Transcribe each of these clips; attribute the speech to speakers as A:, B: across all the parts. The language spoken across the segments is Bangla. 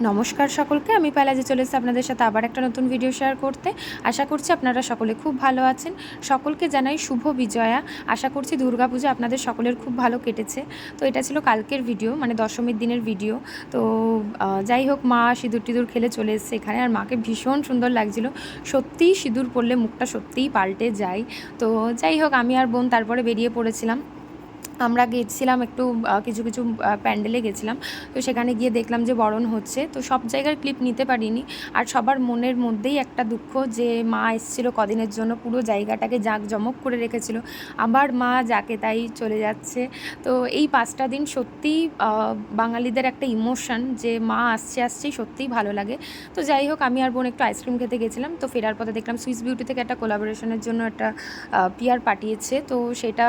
A: নমস্কার সকলকে, আমি পালাজি চলে এসেছি আপনাদের সাথে আবার একটা নতুন ভিডিও শেয়ার করতে। আশা করছি আপনারা সকলে খুব ভালো আছেন। সকলকে জানাই শুভ বিজয়া। আশা করছি দুর্গাপূজা আপনাদের সকলের খুব ভালো কেটেছে। তো এটা ছিল কালকের ভিডিও, মানে দশমীর দিনের ভিডিও। তো যাই হোক, মা সিঁদুর টিঁদুর খেলে চলে এসেছে এখানে, আর মাকে ভীষণ সুন্দর লাগছিল। সত্যিই সিঁদুর পরলে মুখটা সত্যিই পাল্টে যায়। তো যাই হোক, আমি আর বোন তারপরে বেরিয়ে পড়েছিলাম। আমরা গেছিলাম একটু কিছু কিছু প্যান্ডেলে গেছিলাম। তো সেখানে গিয়ে দেখলাম যে বরণ হচ্ছে। তো সব জায়গার ক্লিপ নিতে পারিনি। আর সবার মনের মধ্যেই একটা দুঃখ যে মা এসেছিল কদিনের জন্য, পুরো জায়গাটাকে জাঁকজমক করে রেখেছিল, আবার মা যাকে তাই চলে যাচ্ছে। তো এই 5টা দিন সত্যিই বাঙালিদের একটা ইমোশন, যে মা আসছেই সত্যিই ভালো লাগে। তো যাই হোক, আমি আর বোন একটু আইসক্রিম খেতে গেছিলাম। তো ফেরার পথে দেখলাম সুইস বিউটি থেকে একটা কোলাবোরেশনের জন্য একটা পিয়ার পাঠিয়েছে। তো সেটা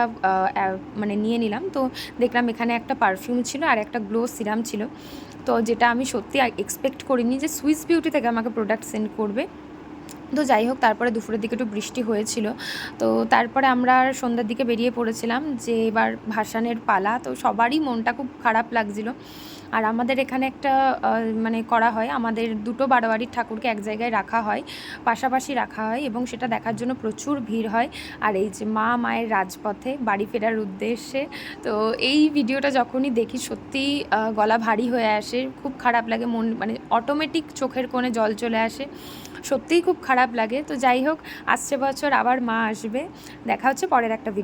A: মানে নিয়ে নিলাম। তো দেখলাম এখানে একটা পারফিউম ছিল আর একটা গ্লো সিরাম ছিল। তো যেটা আমি সত্যি এক্সপেক্ট করিনি যে সুইস বিউটি থেকে আমাকে প্রোডাক্ট সেন্ড করবে। তো যাই হোক, তারপরে দুপুরের দিকে একটু বৃষ্টি হয়েছিল। তো তারপরে আমরা সন্ধ্যার দিকে বেরিয়ে পড়েছিলাম যে এবার ভাসানের পালা। তো সবারই মনটা খুব খারাপ লাগছিল। আর আমাদের এখানে একটা মানে করা হয়, আমাদের দুটো বারোয়ারির ঠাকুরকে এক জায়গায় রাখা হয়, পাশাপাশি রাখা হয়, এবং সেটা দেখার জন্য প্রচুর ভিড় হয়। আর এই যে মায়ের রাজপথে বাড়ি ফেরার উদ্দেশ্যে, তো এই ভিডিওটা যখনই দেখি সত্যিই গলা ভারী হয়ে আসে, খুব খারাপ লাগে, মন মানে অটোমেটিক চোখের কোণে জল চলে আসে, সত্যিই খুব খারাপ লাগে। তো যাই হোক, আসছে বছর আবার মা আসবে। দেখা হচ্ছে পরের একটা ভিডিও।